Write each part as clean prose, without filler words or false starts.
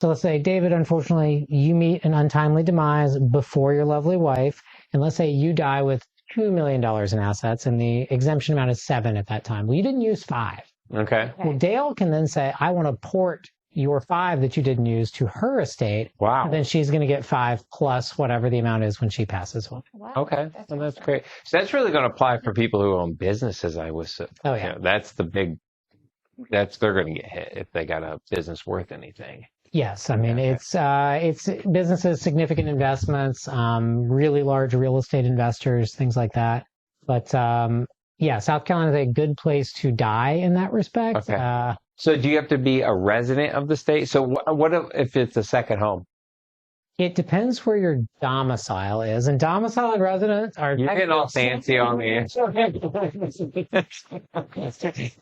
So let's say, David, unfortunately, you meet an untimely demise before your lovely wife. And let's say you die with $2 million in assets and the exemption amount is 7 at that time. Well, you didn't use 5. Okay. Well, Dale can then say, I want to port your 5 that you didn't use to her estate. Wow. And then she's going to get 5 plus whatever the amount is when she passes away. Wow. Okay. That's great. So that's really going to apply for people who own businesses, I was. Oh, yeah. That's the big, they're going to get hit if they got a business worth anything. Yes, I mean, Okay. it's businesses, significant investments, really large real estate investors, things like that. But yeah, South Carolina is a good place to die in that respect. Okay. So do you have to be a resident of the state? So what if it's a second home? It depends where your domicile is, and domicile and residence are. You're getting all fancy on me.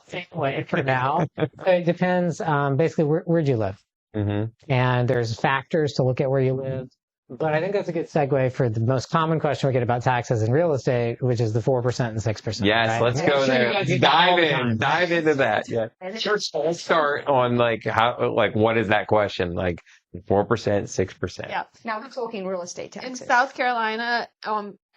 Same way for now. So it depends. Basically, where do you live? Mm-hmm. And there's factors to look at where you live. But I think that's a good segue for the most common question we get about taxes in real estate, which is the 4% and 6%. Yes, right? let's go there. Let's dive into that. Yeah. Sure. Let's start on what is that question? Like 4%, 6%. Yeah. Now we're talking real estate In taxes. South Carolina,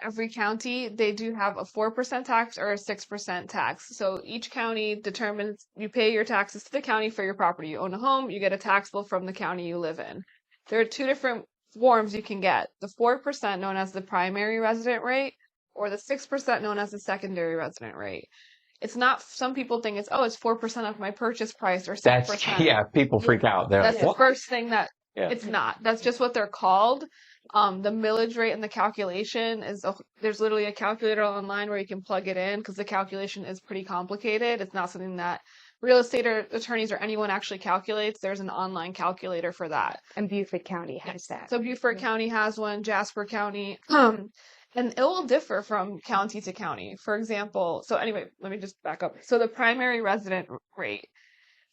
every county, they do have a 4% tax or a 6% tax. So each county determines, you pay your taxes to the county for your property. You own a home, you get a tax bill from the county you live in. There are 2 different forms you can get. The 4% known as the primary resident rate, or the 6% known as the secondary resident rate. It's not, some people think it's 4% of my purchase price or 6%. People freak out. That's the first thing that it's Yeah. not. That's just what they're called. The millage rate and the calculation there's literally a calculator online where you can plug it in because the calculation is pretty complicated. It's not something that real estate attorneys or anyone actually calculates. There's an online calculator for that. And Beaufort County has that. So Beaufort County has one, Jasper County, and it will differ from county to county. For example, so anyway, let me just back up. So the primary resident rate,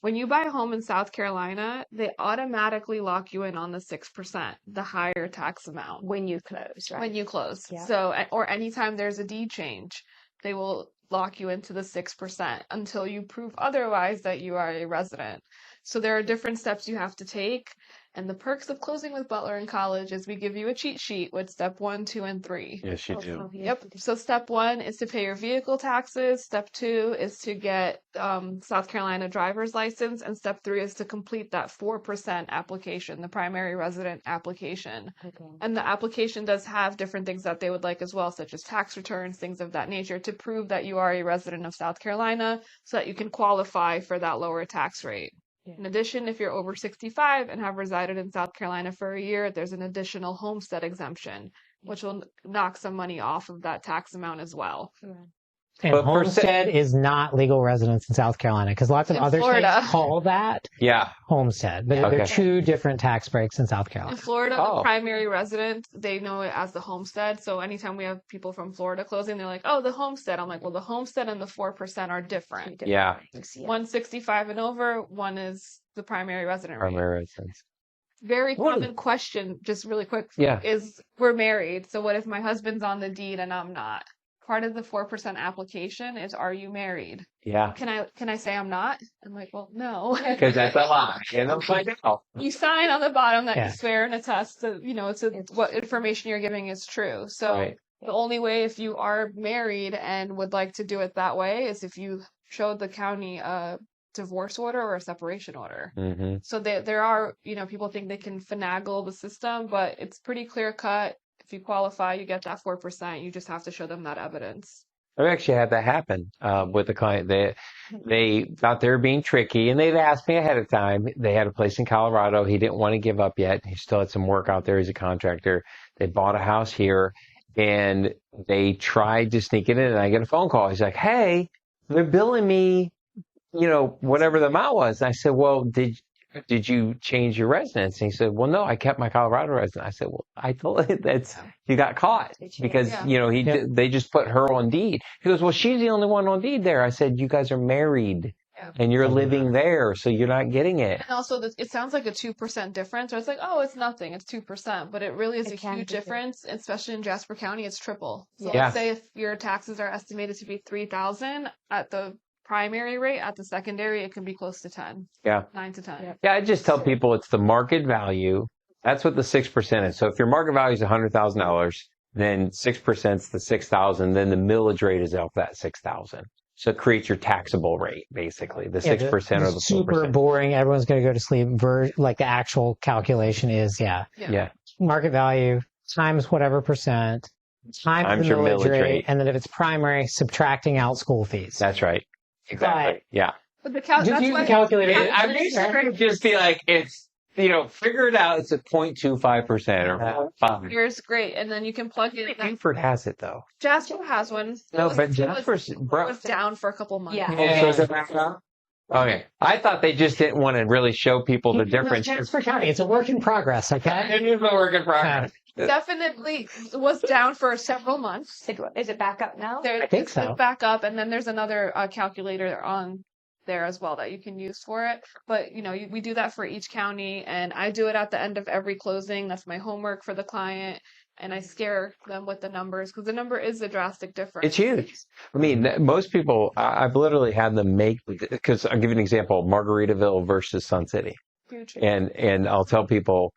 when you buy a home in South Carolina, they automatically lock you in on the 6%, the higher tax amount. When you close, right? When you close. Yeah. So, or anytime there's a deed change, they will lock you into the 6% until you prove otherwise that you are a resident. So there are different steps you have to take. And the perks of closing with Butler in college is we give you a cheat sheet with step 1, 2, and 3. Yes, you do. Yep. So step 1 is to pay your vehicle taxes. Step 2 is to get South Carolina driver's license. And step 3 is to complete that 4% application, the primary resident application. Okay. And the application does have different things that they would like as well, such as tax returns, things of that nature, to prove that you are a resident of South Carolina so that you can qualify for that lower tax rate. In addition, if you're over 65 and have resided in South Carolina for a year, there's an additional homestead exemption, which will knock some money off of that tax amount as well. And But homestead is not legal residence in South Carolina because lots of In other Florida. states call that Yeah. homestead. But Okay. there are 2 different tax breaks in South In Carolina. Florida, Oh. the primary resident, they know it as the homestead. So anytime we have people from Florida closing, they're like, oh, the homestead. I'm like, well, the homestead and the 4% are different. Yeah. 165 and over, one is the primary resident rate. Primary residence. Very What common question, just really quick, Yeah. is we're married. So what if my husband's on the deed and I'm not? Part of the 4% application is, are you married? Yeah. Can I say I'm not? I'm like, well, no. Because that's a lie. And I'm like, oh. You sign on the bottom that Yeah. you swear and attest that, what information you're giving is true. So Right. the only way if you are married and would like to do it that way is if you showed the county a divorce order or a separation order. Mm-hmm. So there are, people think they can finagle the system, but it's pretty clear cut. If you qualify, you get that 4%. You just have to show them that evidence. I've actually had that happen with a client. They thought they were being tricky, and they'd asked me ahead of time. They had a place in Colorado. He didn't want to give up yet. He still had some work out there. He's a contractor. They bought a house here, and they tried to sneak it in. And I get a phone call. He's like, hey, they're billing me, whatever the amount was. And I said, well, did you change your residence? And he said, well, no, I kept my Colorado residence. I said, well, I told you you got caught because, they just put her on deed. He goes, well, she's the only one on deed there. I said, you guys are married and you're living there, so you're not getting it. And also, it sounds like a 2% difference. Or it's like, oh, it's nothing. It's 2%. But it really is a huge difference, especially in Jasper County. It's triple. So let's say if your taxes are estimated to be $3,000 at the primary rate, at the secondary, it can be close to 10, Yeah. 9 to 10. Yeah, I just tell people it's the market value. That's what the 6% is. So if your market value is $100,000, then 6% is the 6,000. Then the millage rate is off that 6,000. So it creates your taxable rate, basically, the 6% or the 4%. Super boring. Everyone's going to go to sleep. Like the actual calculation is, Yeah. market value times whatever percent times the your millage rate, and then if it's primary, subtracting out school fees. That's right. Exactly. Yeah. But the Just that's use why the calculator. I'm going to just be like, it's, figure it out. It's a 0.25% or 5. yours great, and then you can plug in. Hanford has it though. Jasper has one. No, but Jasper's was down for a couple months. Yeah. Oh, so is it back up? Okay. I thought they just didn't want to really show people the difference. Jasper County. It's a work in progress. Okay. It is a work in progress. Definitely was down for several months. Is it back up now? I think so. It's back up, and then there's another calculator on there as well that you can use for it. But we do that for each county, and I do it at the end of every closing. That's my homework for the client, and I scare them with the numbers because the number is a drastic difference. It's huge. I mean, most people, I've literally had them make, because I'll give you an example, Margaritaville versus Sun City. Huge. And I'll tell people,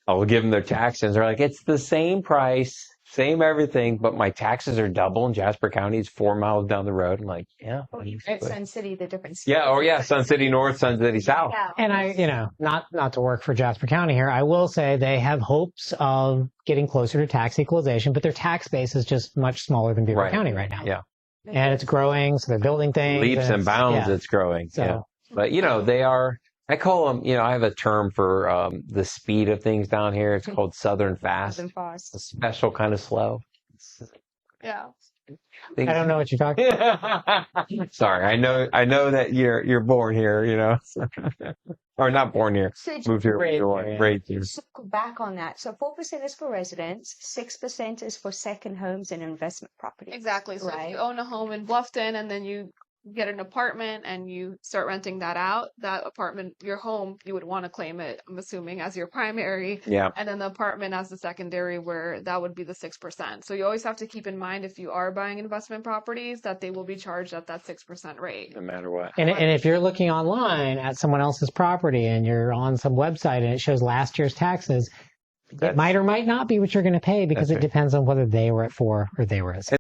I'll give them their taxes. They're like, it's the same price, same everything, but my taxes are double in Jasper County. It's 4 miles down the road. I'm like, yeah. At Sun City, the difference. Yeah. Oh, yeah. Sun City North, Sun City South. Yeah. And I, not to work for Jasper County here, I will say they have hopes of getting closer to tax equalization, but their tax base is just much smaller than Beaver Right. County right now. Yeah. And it's growing, so they're building things. Leaps and bounds, yeah. it's growing. So, Yeah. But, they are, I call them, I have a term for the speed of things down here. It's called Southern Fast. Southern fast. A special kind of slow. Yeah. I don't know what you're talking about. Sorry, I know that you're born here, or not born here. So Moved here when you were Yeah. raised here. circle back on that. So 4% is for residents, 6% is for second homes and investment properties. Exactly. So if Right. you own a home in Bluffton and then you get an apartment and you start renting that out, that apartment, your home, you would want to claim it, I'm assuming, as your primary. Yeah. And then the apartment as the secondary, where that would be the 6%. So you always have to keep in mind, if you are buying investment properties, that they will be charged at that 6% rate. No matter what. And if you're looking online at someone else's property and you're on some website and it shows last year's taxes, it might or might not be what you're going to pay because That's it right. depends on whether they were at 4 or they were at 6.